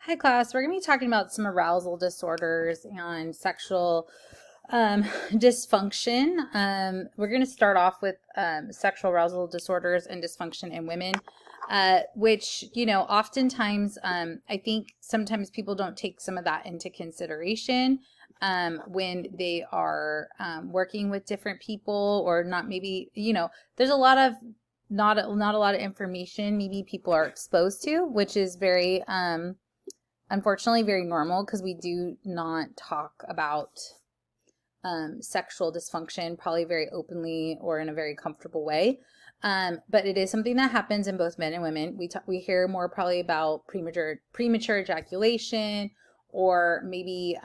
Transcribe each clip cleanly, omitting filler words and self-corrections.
Hi, class. We're going to be talking about some arousal disorders and sexual dysfunction. We're going to start off with sexual arousal disorders and dysfunction in women, which, oftentimes I think sometimes people don't take some of that into consideration when they are working with different people or not. Maybe, there's a lot of not a lot of information maybe people are exposed to, which is very unfortunately very normal because we do not talk about sexual dysfunction probably very openly or in a very comfortable way. But it is something that happens in both men and women. We hear more probably about premature ejaculation or maybe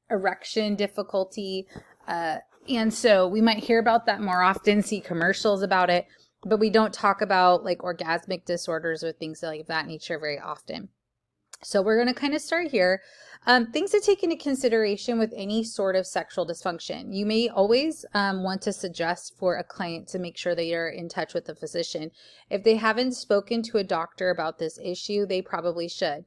erection difficulty. And so we might hear about that more often, see commercials about it, but we don't talk about like orgasmic disorders or things like that nature very often. So we're going to kind of start here. Things to take into consideration with any sort of sexual dysfunction. You may always want to suggest for a client to make sure they are in touch with a physician. If they haven't spoken to a doctor about this issue, they probably should.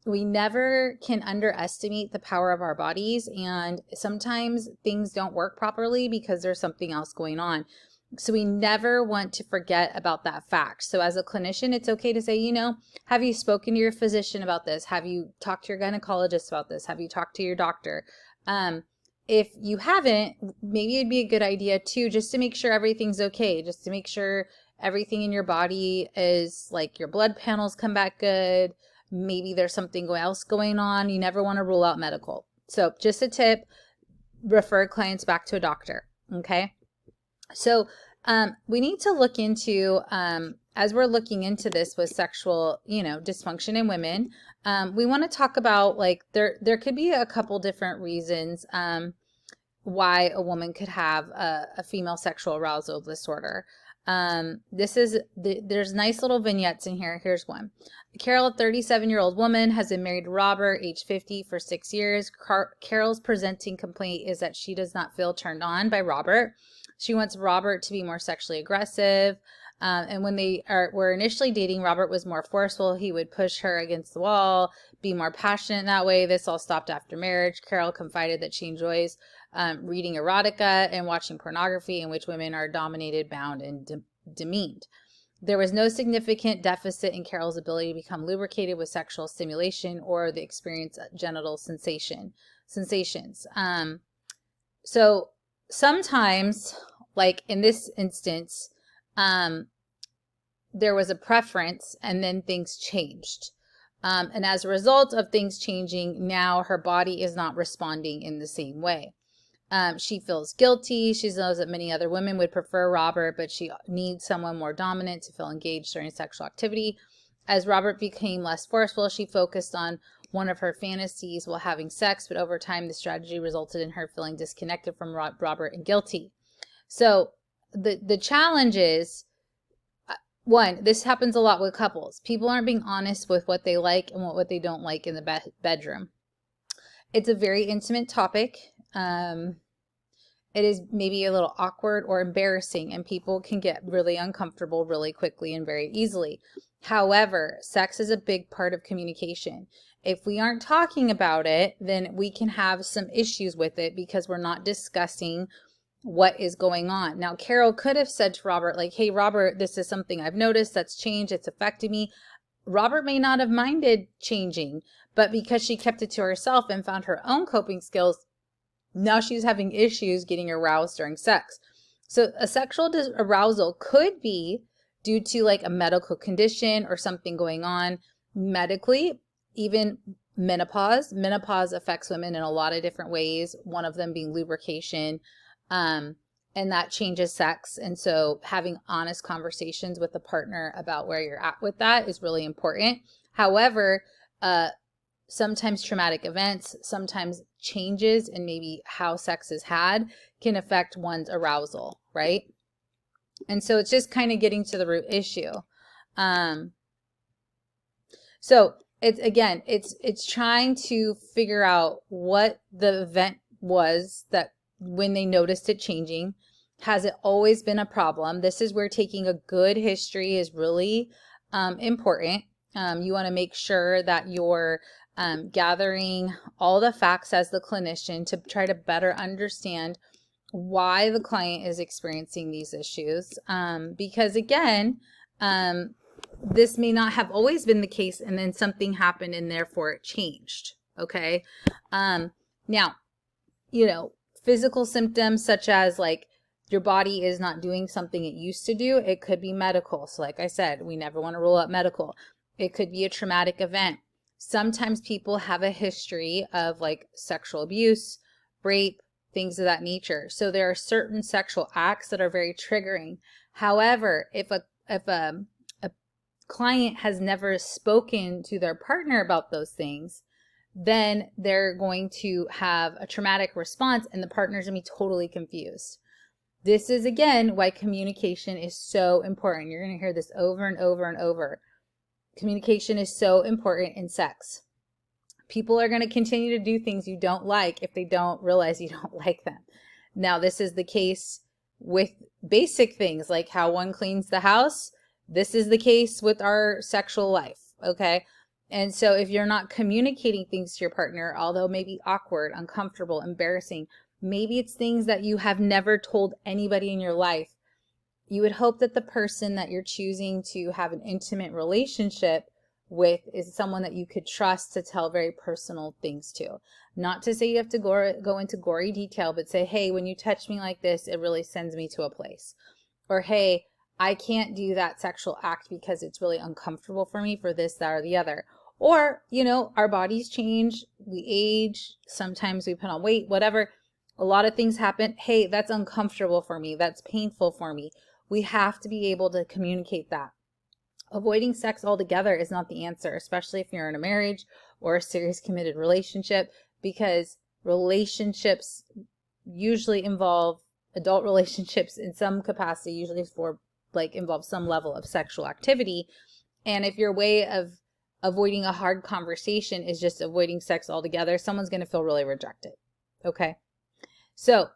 We never can underestimate the power of our bodies, and sometimes things don't work properly because there's something else going on. So we never want to forget about that fact. So as a clinician, it's okay to say, have you spoken to your physician about this? Have you talked to your gynecologist about this? Have you talked to your doctor? If you haven't, maybe it'd be a good idea too, just to make sure everything's okay, just to make sure everything in your body is like your blood panels come back good. Maybe there's something else going on. You never want to rule out medical. So just a tip, refer clients back to a doctor. Okay. So we need to look into, as we're looking into this with sexual, dysfunction in women, we want to talk about like there could be a couple different reasons why a woman could have a female sexual arousal disorder. There's nice little vignettes in here. Here's one. Carol, a 37-year-old woman, has been married to Robert, age 50, for 6 years. Carol's presenting complaint is that she does not feel turned on by Robert. She wants Robert to be more sexually aggressive. And when they were initially dating, Robert was more forceful. He would push her against the wall, be more passionate that way. This all stopped after marriage. Carol confided that she enjoys reading erotica and watching pornography in which women are dominated, bound, and demeaned. There was no significant deficit in Carol's ability to become lubricated with sexual stimulation or the experience genital sensations. So sometimes, like in this instance, there was a preference and then things changed. And as a result of things changing, now her body is not responding in the same way. She feels guilty. She knows that many other women would prefer Robert, but she needs someone more dominant to feel engaged during sexual activity. As Robert became less forceful, she focused on one of her fantasies while having sex, but over time, the strategy resulted in her feeling disconnected from Robert and guilty. So the challenge is, one, this happens a lot with couples. People aren't being honest with what they like and what they don't like in the bedroom. It's a very intimate topic. It is maybe a little awkward or embarrassing, and people can get really uncomfortable really quickly and very easily. However, sex is a big part of communication. If we aren't talking about it, then we can have some issues with it because we're not discussing what is going on. Now, Carol could have said to Robert, like, hey, Robert, this is something I've noticed that's changed. It's affecting me. Robert may not have minded changing, but because she kept it to herself and found her own coping skills, now she's having issues getting aroused during sex. So a sexual arousal could be due to like a medical condition or something going on medically, even menopause. Menopause affects women in a lot of different ways, one of them being lubrication, and that changes sex. And so having honest conversations with the partner about where you're at with that is really important. However, sometimes traumatic events, sometimes changes in maybe how sex is had can affect one's arousal, right? And so it's just kind of getting to the root issue. So it's trying to figure out what the event was that when they noticed it changing. Has it always been a problem? This is where taking a good history is really important. You want to make sure that you're gathering all the facts as the clinician to try to better understand why the client is experiencing these issues. Because again, this may not have always been the case, and then something happened and therefore it changed. Okay. Now, physical symptoms such as like your body is not doing something it used to do. It could be medical. So like I said, we never want to rule out medical. It could be a traumatic event. Sometimes people have a history of like sexual abuse, rape, things of that nature. So there are certain sexual acts that are very triggering. However, if a client has never spoken to their partner about those things, then they're going to have a traumatic response and the partner's gonna be totally confused. This is, again, why communication is so important. You're going to hear this over and over and over. Communication is so important in sex. People are going to continue to do things you don't like if they don't realize you don't like them. Now, this is the case with basic things like how one cleans the house. This is the case with our sexual life, okay? And so if you're not communicating things to your partner, although maybe awkward, uncomfortable, embarrassing, maybe it's things that you have never told anybody in your life, you would hope that the person that you're choosing to have an intimate relationship with is someone that you could trust to tell very personal things to. Not to say you have to go into gory detail, but say, hey, when you touch me like this, it really sends me to a place. Or, hey, I can't do that sexual act because it's really uncomfortable for me for this, that, or the other. Or, our bodies change, we age, sometimes we put on weight, whatever. A lot of things happen. Hey, that's uncomfortable for me. That's painful for me. We have to be able to communicate that. Avoiding sex altogether is not the answer, especially if you're in a marriage or a serious committed relationship, because relationships usually involve adult relationships in some capacity, usually involve some level of sexual activity. And if your way of avoiding a hard conversation is just avoiding sex altogether, someone's going to feel really rejected. Okay. So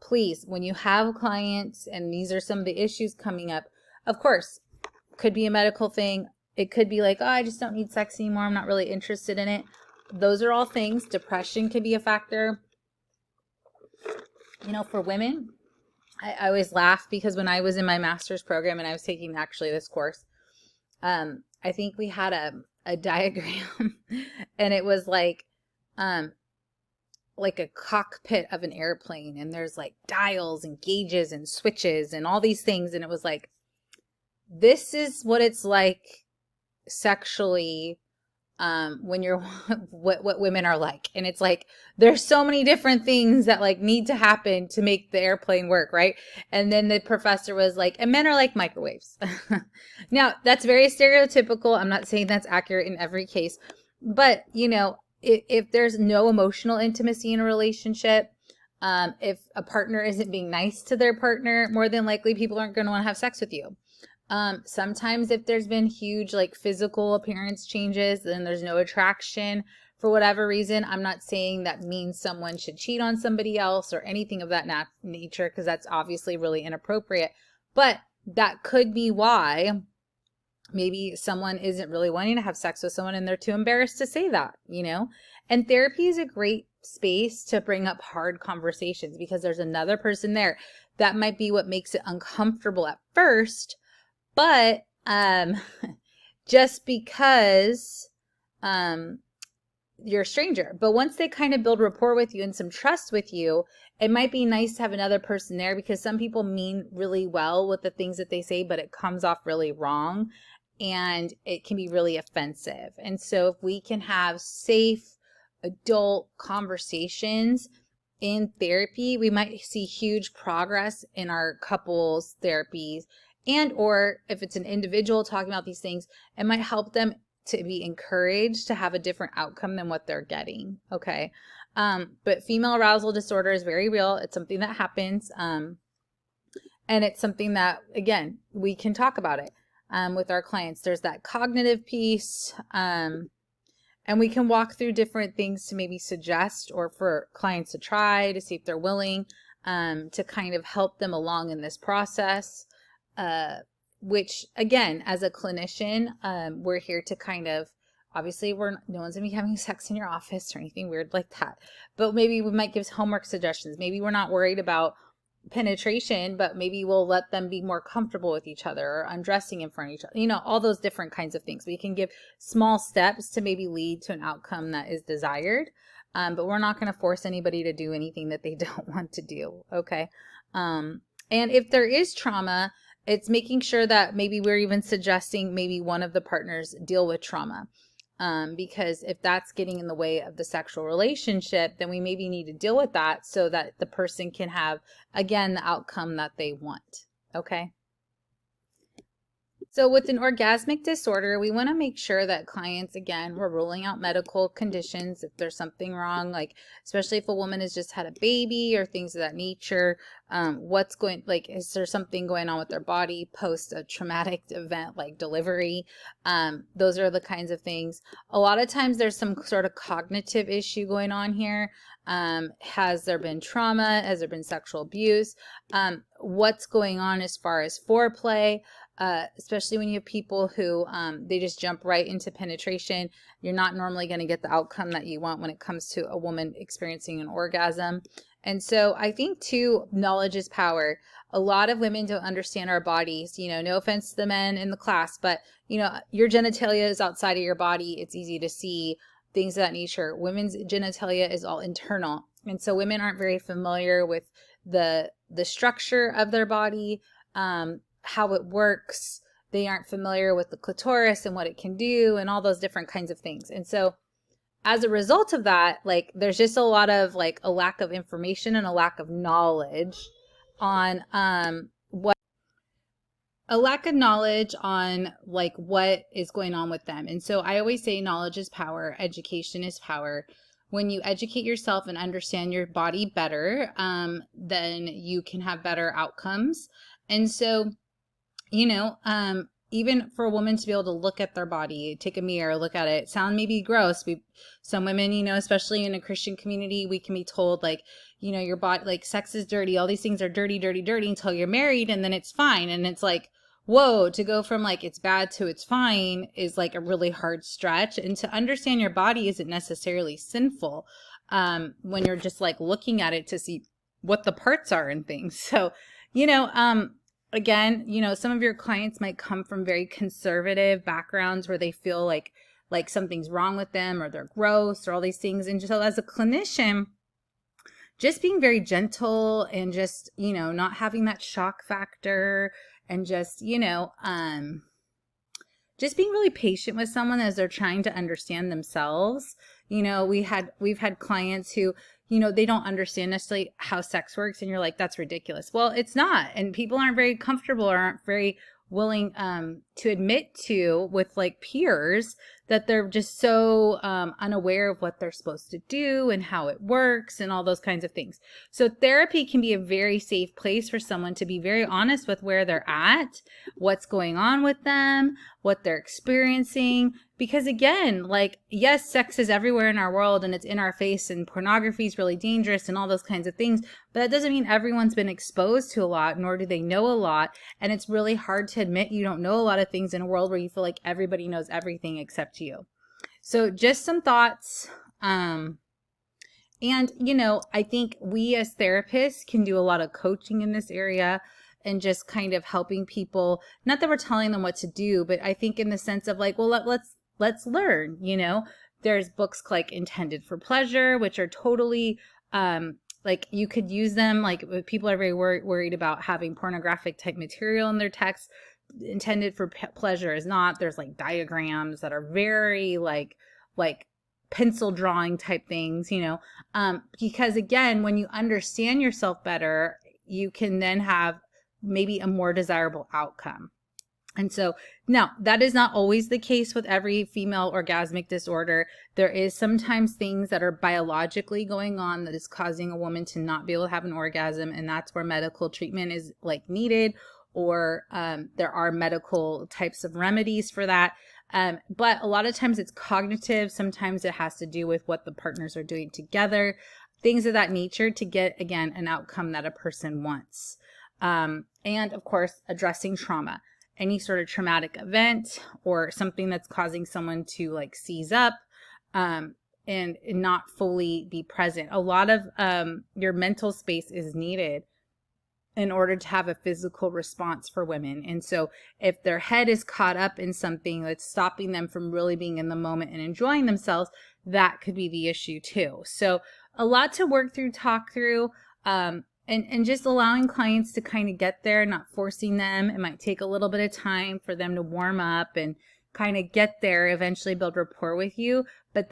please, when you have clients and these are some of the issues coming up, of course, could be a medical thing. It could be like, oh, I just don't need sex anymore. I'm not really interested in it. Those are all things. Depression could be a factor. For women, I always laugh because when I was in my master's program and I was taking actually this course, I think we had a diagram and it was like a cockpit of an airplane, and there's like dials and gauges and switches and all these things. And it was like, this is what it's like sexually when you're what women are like. And it's like, there's so many different things that like need to happen to make the airplane work, right? And then the professor was like, and men are like microwaves. Now, that's very stereotypical. I'm not saying that's accurate in every case, but if there's no emotional intimacy in a relationship, if a partner isn't being nice to their partner, more than likely people aren't going to want to have sex with you. Sometimes if there's been huge like physical appearance changes, then there's no attraction for whatever reason. I'm not saying that means someone should cheat on somebody else or anything of that nature, because that's obviously really inappropriate. But that could be why maybe someone isn't really wanting to have sex with someone and they're too embarrassed to say that, And therapy is a great space to bring up hard conversations because there's another person there. That might be what makes it uncomfortable at first, but just because you're a stranger. But once they kind of build rapport with you and some trust with you, it might be nice to have another person there, because some people mean really well with the things that they say, but it comes off really wrong and it can be really offensive. And so if we can have safe adult conversations in therapy, we might see huge progress in our couples therapies. And or if it's an individual talking about these things, it might help them to be encouraged to have a different outcome than what they're getting. Okay. But female arousal disorder is very real. It's something that happens. And it's something that, again, we can talk about it with our clients. There's that cognitive piece. And we can walk through different things to maybe suggest or for clients to try to see if they're willing to kind of help them along in this process. which again, as a clinician, we're here to kind of, obviously no one's gonna be having sex in your office or anything weird like that, but maybe we might give homework suggestions. Maybe we're not worried about penetration, but maybe we'll let them be more comfortable with each other or undressing in front of each other, all those different kinds of things. We can give small steps to maybe lead to an outcome that is desired, but we're not going to force anybody to do anything that they don't want to do. Okay. And if there is trauma, it's making sure that maybe we're even suggesting maybe one of the partners deal with trauma. Because if that's getting in the way of the sexual relationship, then we maybe need to deal with that so that the person can have, again, the outcome that they want. Okay. So with an orgasmic disorder, we want to make sure that clients, again, we're ruling out medical conditions if there's something wrong, like especially if a woman has just had a baby or things of that nature. Is there something going on with their body post a traumatic event like delivery? Those are the kinds of things. A lot of times there's some sort of cognitive issue going on here. Has there been trauma? Has there been sexual abuse? What's going on as far as foreplay? Especially when you have people who they just jump right into penetration. You're not normally going to get the outcome that you want when it comes to a woman experiencing an orgasm. And so I think too, knowledge is power. A lot of women don't understand our bodies. No offense to the men in the class, but your genitalia is outside of your body. It's easy to see things of that nature. Women's genitalia is all internal. And so women aren't very familiar with the structure of their body, how it works. They aren't familiar with the clitoris and what it can do and all those different kinds of things. And so as a result of that, there's just a lot of a lack of information and a lack of knowledge on what is going on with them. And so I always say knowledge is power, education is power. When you educate yourself and understand your body better, then you can have better outcomes. And so even for a woman to be able to look at their body, take a mirror, look at it, sound maybe gross. Some women, especially in a Christian community, we can be told your body, sex is dirty. All these things are dirty, dirty, dirty until you're married and then it's fine. And it's whoa, to go from it's bad to it's fine is a really hard stretch. And to understand your body isn't necessarily sinful when you're just looking at it to see what the parts are and things. So, again, some of your clients might come from very conservative backgrounds where they feel like something's wrong with them or they're gross or all these things. And so as a clinician, just being very gentle and just, not having that shock factor and just, just being really patient with someone as they're trying to understand themselves. We've had clients who, they don't understand necessarily how sex works. And you're like, that's ridiculous. Well, it's not. And people aren't very comfortable or aren't very willing to admit to with peers that they're just so unaware of what they're supposed to do and how it works and all those kinds of things. So therapy can be a very safe place for someone to be very honest with where they're at, what's going on with them, what they're experiencing. Because again, yes, sex is everywhere in our world and it's in our face and pornography is really dangerous and all those kinds of things. But that doesn't mean everyone's been exposed to a lot, nor do they know a lot. And it's really hard to admit you don't know a lot of things in a world where you feel like everybody knows everything except you. So just some thoughts. And, I think we as therapists can do a lot of coaching in this area and just kind of helping people, not that we're telling them what to do, but I think in the sense of let's learn, there's books like Intended for Pleasure, which are totally, you could use them, people are very worried about having pornographic type material in their text. Intended for Pleasure is not. There's diagrams that are very like pencil drawing type things, because again, when you understand yourself better, you can then have maybe a more desirable outcome. And so now that is not always the case with every female orgasmic disorder. There is sometimes things that are biologically going on that is causing a woman to not be able to have an orgasm. And that's where medical treatment is needed, or there are medical types of remedies for that. But a lot of times it's cognitive. Sometimes it has to do with what the partners are doing together, things of that nature to get, again, an outcome that a person wants. And of course, addressing trauma. any sort of traumatic event or something that's causing someone to like seize up, and not fully be present. A lot of your mental space is needed in order to have a physical response for women. And so if their head is caught up in something that's stopping them from really being in the moment and enjoying themselves, that could be the issue too. So a lot to work through, talk through, and just allowing clients to kind of get there, not forcing them. It might take a little bit of time for them to warm up and kind of get there, eventually build rapport with you. But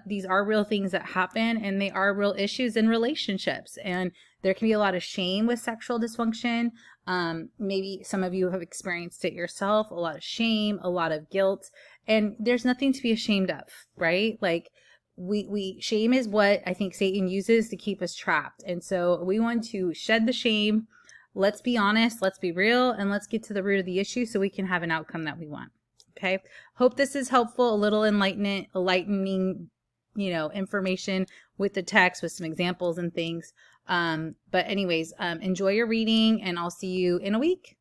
these are real things that happen, and they are real issues in relationships. And there can be a lot of shame with sexual dysfunction. Maybe some of you have experienced it yourself, a lot of shame, a lot of guilt, and there's nothing to be ashamed of, right? Like shame is what I think Satan uses to keep us trapped. And so we want to shed the shame. Let's be honest, let's be real, and let's get to the root of the issue so we can have an outcome that we want. Okay. Hope this is helpful, a little enlightening, information with the text with some examples and things. But anyways, enjoy your reading, and I'll see you in a week.